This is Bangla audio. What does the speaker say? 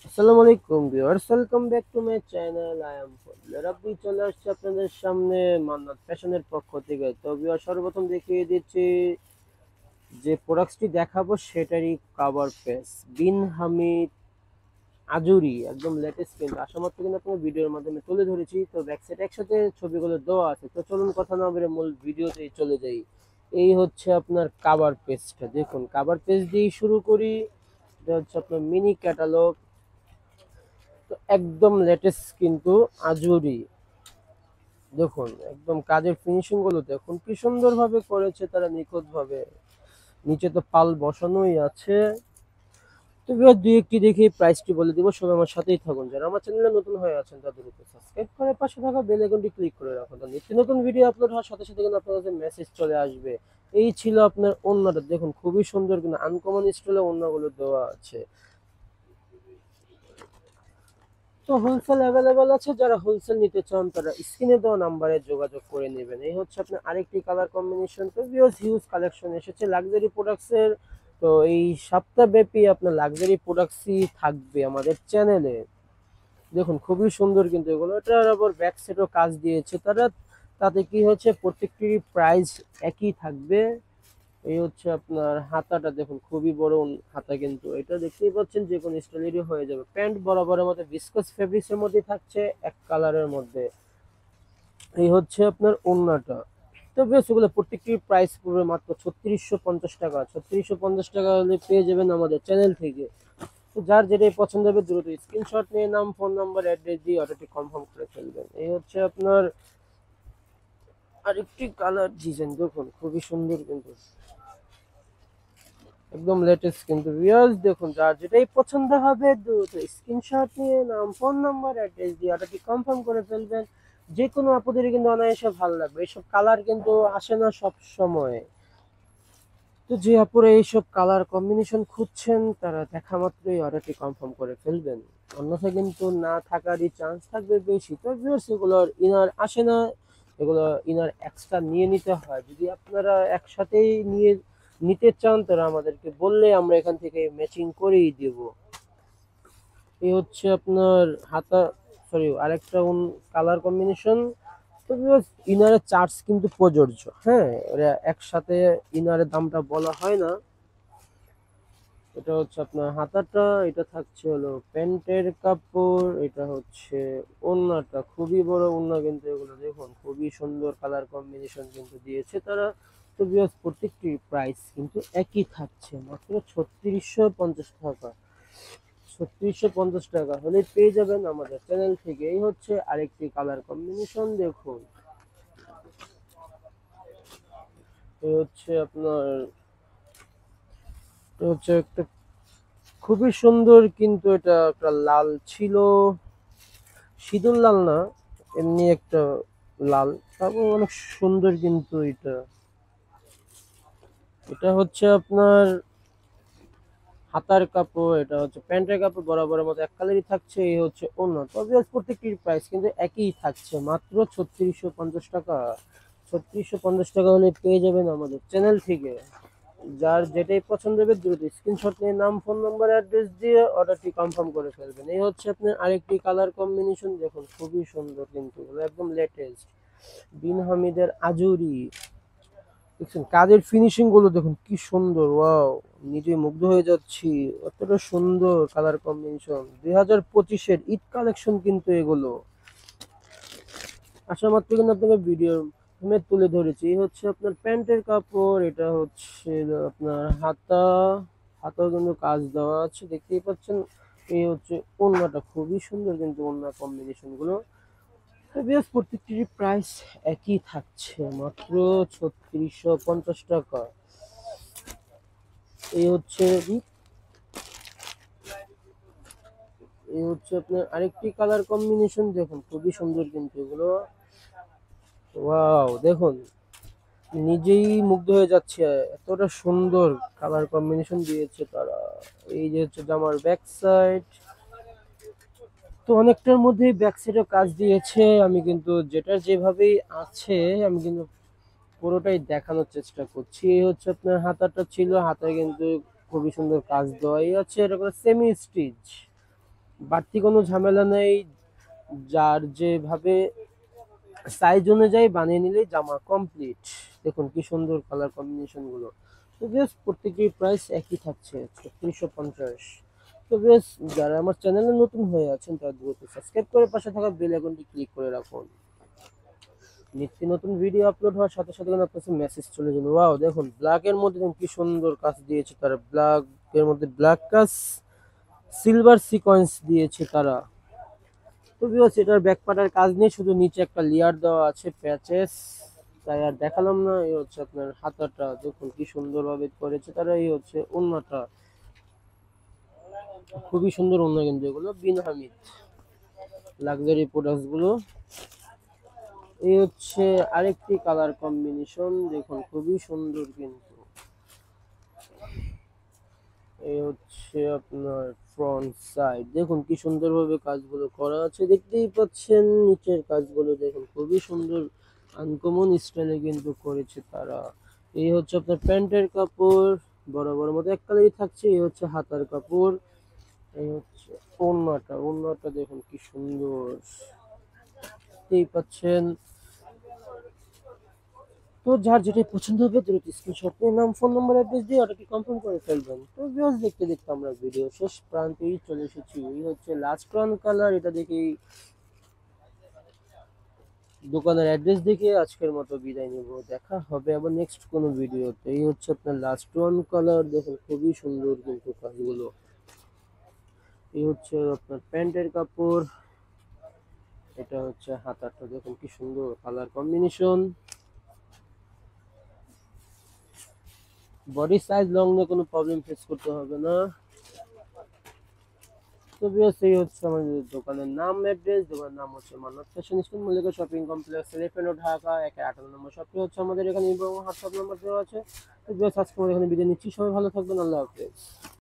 আসসালামু আলাইকুম viewers, welcome back to my channel. I am Fazle Rabbi, চলে আসছে আপনাদের সামনে মান্নাত ফ্যাশনের পক্ষ থেকে। তো ভিউয়ার্স, সর্বপ্রথম দেখিয়ে দিচ্ছি যে প্রোডাক্টসটি দেখাবো সেটারই কভার পেজ বিন হামিদ আজুরি, একদম লেটেস্ট কিন্তু আসামাত্র কিন্তু আপনার ভিডিওর মাধ্যমে তুলে ধরেছি। তো ব্যাক সাইড একসাথে ছবিগুলো দেওয়া আছে। তো চলুন কথা না বলে মূল ভিডিওতেই চলে যাই। এই হচ্ছে আপনার কভার পেজটা, দেখুন কভার পেজ দিয়েই শুরু করি। এটা হচ্ছে আপনার মিনি ক্যাটালগ। তো একদম লেটেস্ট কিন্তু আজুরি, দেখুন একদম কাজের ফিনিশিং গুলো দেখুন কি সুন্দর ভাবে করেছে তারা, নিখুঁত ভাবে। নিচে তো পাল বসানোই আছে। তো এবার দুই একটি দেখে প্রাইসটি বলে দিব, সবাই আমার সাথেই থাকুন। যারা আমার চ্যানেলে নতুন হয়ে আছেন তাদের উপর সাবস্ক্রাইব করে পাশে থাকা বেল আইকনটি ক্লিক করে রাখুন, তো নিত্য নতুন ভিডিও আপলোড হওয়ার সাথে সাথে কিন্তু আপনার কাছে মেসেজ চলে আসবে। এই ছিল আপনার ওড়নাটা, দেখুন খুবই সুন্দর কিন্তু আনকমন স্টাইলে ওড়নাগুলো দেওয়া আছে। তো হোলসেল অ্যাভেলেবল আছে, যারা হোলসেল নিতে চান তারা স্ক্রিনে দেওয়া নাম্বারে যোগাযোগ করে নেবেন। এই হচ্ছে আপনার আরেকটি কালার কম্বিনেশন। তো হিউজ কালেকশন এসেছে লাক্সারি প্রোডাক্টস এর। তো এই সপ্তাহব্যাপী আপনার লাক্সারি প্রোডাক্টসই থাকবে আমাদের চ্যানেলে। দেখুন খুবই সুন্দর কিন্তু এগুলো, এটার আবার ব্যাক সাইডও কাজ দিয়েছে তারা। তাতে কি হচ্ছে, প্রত্যেকটির প্রাইস একই থাকবে। এই হচ্ছে আপনার হাতাটা, দেখুন খুবই বড় হাতা, কিন্তু এটা দেখতেই পাচ্ছেন যে কোনো স্টাইলেরই হয়ে যাবে। প্যান্ট বরাবরের মধ্যে ভিসকস ফেব্রিক্স এর মধ্যে থাকছে, এক কালারের মধ্যে। এই হচ্ছে আপনার ওড়নাটা। তো বেশ, ওগুলো প্রত্যেকটির প্রাইস পড়বে মাত্র 3650 টাকা। 3650 টাকা হলে পেয়ে যাবেন আমাদের চ্যানেল থেকে। তো যার যেটাই পছন্দ হবে দ্রুত স্ক্রিনশট নিয়ে নাম, ফোন নাম্বার, অ্যাড্রেস দিয়ে অর্ডারটি কনফার্ম করে ফেলবেন। এই হচ্ছে আপনার আরেকটি কালার ডিজাইন, দেখুন খুবই সুন্দর কিন্তু, একদম লেটেস্ট কিন্তু ভিউয়ার্স। দেখুন যার যেটাই পছন্দ হবে দ্রুত স্ক্রিনশট নিয়ে নাম, ফোন নাম্বার, অ্যাড্রেস দিয়ে অর্ডারটি কনফার্ম করে ফেলবেন। যে কোনো আপুদেরই কিন্তু অনায়াসে ভালো লাগবে, এইসব কালার কিন্তু আসে না সব সময়। তো যে আপুরা এইসব কালার কম্বিনেশন খুঁজছেন তারা দেখা মাত্রই অর্ডারটি কনফার্ম করে ফেলবেন, অন্যথায় কিন্তু না থাকারই চান্স থাকবে বেশি। তো ভিউয়ার্স, এগুলোর ইনার আসে না, এগুলো ইনার এক্সট্রা নিয়ে নিতে হয়। যদি আপনারা একসাথেই নিতে চান তারা আমাদেরকে বললে আমরা এখান থেকে ম্যাচিং করেই দেব। এই হচ্ছে আপনার হাতা, সরি আরেকটা কালার কম্বিনেশন। তো ইনারের চার্জ কিন্তু প্রযোজ্য, হ্যাঁ, ওরা একসাথে ইনারের দামটা বলা হয় না। এটা হচ্ছে আপনার হাতাটা, এটা থাকছে হলো প্যান্টের কাপড়, এটা হচ্ছে ওড়নাটা, খুবই বড় ওড়না কিন্তু এগুলো, দেখুন খুবই সুন্দর কালার কম্বিনেশন কিন্তু দিয়েছে তারা। তো বিকজ প্রত্যেকটির প্রাইস কিন্তু একই থাকছে, মাত্র 3650 টাকা। 3650 টাকা হলে পেয়ে যাবেন আমাদের চ্যানেল থেকে। এই হচ্ছে আরেকটি কালার কম্বিনেশন, দেখুন এই হচ্ছে আপনার, হচ্ছে একটা খুবই সুন্দর কিন্তু, এটা একটা লাল ছিল, সিঁদুর লাল না, এমনি একটা লাল, তারপর অনেক সুন্দর কিন্তু এটা। এটা হচ্ছে আপনার হাতার কাপড়, এটা হচ্ছে প্যান্টের কাপড়, বরাবরের মতো এক কালারই থাকছে। এই হচ্ছে অন্য। তবে প্রত্যেকটির প্রাইস কিন্তু একই থাকছে, মাত্র 3650 টাকা। 3650 টাকা হলে পেয়ে যাবেন আমাদের চ্যানেল থেকে। যার যেটাই পছন্দ হবে দ্রুত স্ক্রিনশট নিয়ে নাম, ফোন নাম্বার, অ্যাড্রেস দিয়ে অর্ডারটি কনফার্ম করে ফেলবেন। এই হচ্ছে আপনার আরেকটি কালার কম্বিনেশন, দেখুন খুবই সুন্দর কিন্তু, একদম লেটেস্ট বিন হামিদের আজুরি। দেখছেন কাজের ফিনিশিং গুলো, দেখুন কি সুন্দর, ওয়াও, নিজে মুগ্ধ হয়ে যাচ্ছি। অতটা সুন্দর কালার কম্বিনেশন, 2025-এর ঈদ কালেকশন কিন্তু এগুলো। আসা মাত্র কিন্তু আপনাকে ভিডিও তুলে ধরেছি। এই হচ্ছে আপনার প্যান্টের কাপড়, এটা হচ্ছে আপনার হাতা, হাতাও কিন্তু কাজ দেওয়া আছে দেখতেই পাচ্ছেন। এই হচ্ছে ওড়নাটা, খুবই সুন্দর কিন্তু ওড়না কম্বিনেশন গুলো। প্রত্যেকটির প্রাইস একই থাকছে, মাত্র 3650 টাকা। এই হচ্ছে এই হচ্ছে আপনার আরেকটি কালার কম্বিনেশন, দেখুন খুবই সুন্দর কিন্তু এগুলো, ওয়াও, দেখুন নিজেই মুগ্ধ হয়ে যাচ্ছে, এতটা সুন্দর কালার কম্বিনেশন দিয়েছে তারা। এই যে হচ্ছে জামার ব্যাক সাইড, তো অনেকটার মধ্যেই ব্যাক সাইডেও কাজ দিয়েছে। আমি কিন্তু যেটা যেভাবেই আছে আমি কিন্তু পুরোটাই দেখানোর চেষ্টা করছি। এই হচ্ছে আপনার হাতাটা ছিল, হাতায় কিন্তু খুবই সুন্দর কাজ দেওয়াই আছে, এটা করে সেমি স্টিচ। বাড়তি কোনো ঝামেলা নেই, যার যেভাবে সাইজ অনুযায়ী বানিয়ে নিলেই জামা কমপ্লিট। দেখুন কি সুন্দর কালার কম্বিনেশন গুলো। তো বেশ প্রত্যেকটির প্রাইস একই থাকছে ৩৬৫। তো বেশ যারা আমার চ্যানেলে নতুন হয়ে আছেন তারা দ্রুত সাবস্ক্রাইব করে পাশে থাকা বেল আইকনটি ক্লিক করে রাখুন। নিত্য নতুন ভিডিও আপলোড হওয়ার সাথে সাথে কিন্তু আপনার কাছে মেসেজ চলে যাবে। ওয়াও, দেখুন ব্ল্যাক এর মধ্যে দেখুন কি সুন্দর কাজ দিয়েছে তারা, ব্ল্যাক এর মধ্যে ব্ল্যাক কাজ সিলভার সিকোয়েন্স দিয়েছে তারা। তো ভিউয়ার্স এটার ব্যাক পার্টের কাজ নেই, শুধু নিচে একটা লেয়ার দেওয়া আছে প্যাচেস, তাই আর দেখালাম না। এই হচ্ছে আপনার হাতাটা, দেখুন কি সুন্দরভাবে করেছে তারা। এই হচ্ছে ওড়নাটা, খুবই সুন্দর ওড়না কিন্তু এগুলো বিন হামিদ লাক্সারি প্রোডাক্টস গুলো। এই হচ্ছে আরেকটি কালার কম্বিনেশন, দেখুন খুবই সুন্দর কিন্তু। এই হচ্ছে আপনার ফ্রন্ট সাইড, দেখুন কি সুন্দরভাবে কাজগুলো করা আছে, দেখতেই পাচ্ছেন। নিচের কাজগুলো দেখুন খুবই সুন্দর, আনকমন স্টাইলে কিন্তু করেছে তারা। এই হচ্ছে আপনার প্যান্টের কাপড়, বরাবর মতো এক কালারই থাকছে। এই হচ্ছে হাতার কাপড়। এই হচ্ছে ওড়নাটা, ওড়নাটা দেখুন কি সুন্দর, দেখতেই পাচ্ছেন। তো যার যেটাই পছন্দ হবে দ্রুত স্ক্রিনশট নিয়ে নাম, ফোন নম্বর, অ্যাড্রেস দিয়ে অর্ডারটি কনফার্ম করে ফেলবেন। তো ভিউয়ার্স দেখতে দেখতে আমরা ভিডিও শেষ প্রান্তেই চলে এসেছি। এই হচ্ছে লাস্ট ওয়ান কালার, এটা দেখেই দোকানের অ্যাড্রেস দেখে আজকের মতো বিদায় নেব। দেখা হবে আবার নেক্সট কোনো ভিডিওতে। এই হচ্ছে আপনার লাস্ট ওয়ান কালার, দেখুন খুবই সুন্দর কিন্তু কাজগুলো। এই হচ্ছে আপনার প্যান্টের কাপড়, এটা হচ্ছে হাতাটা, দেখুন কি সুন্দর colour combination. Body size long নিয়ে কোনো প্রবলেম ফেস করতে হবে না। তো ভিউয়ার্স এই হচ্ছে আমাদের দোকানের নাম, অ্যাড্রেস। দোকানের নাম হচ্ছে Mannat fashion store, Mallika shopping complex, Elephant Road, Dhaka ১৫ নম্বর শপটি হচ্ছে আমাদের এখানে, এবং হোয়াটসঅ্যাপ নাম্বার দেওয়া আছে। তো ভিউয়ার্স আজকে আমাদের এখানে বিদায় নিচ্ছি, সবাই ভালো থাকবেন, আল্লাহ হাফেজ।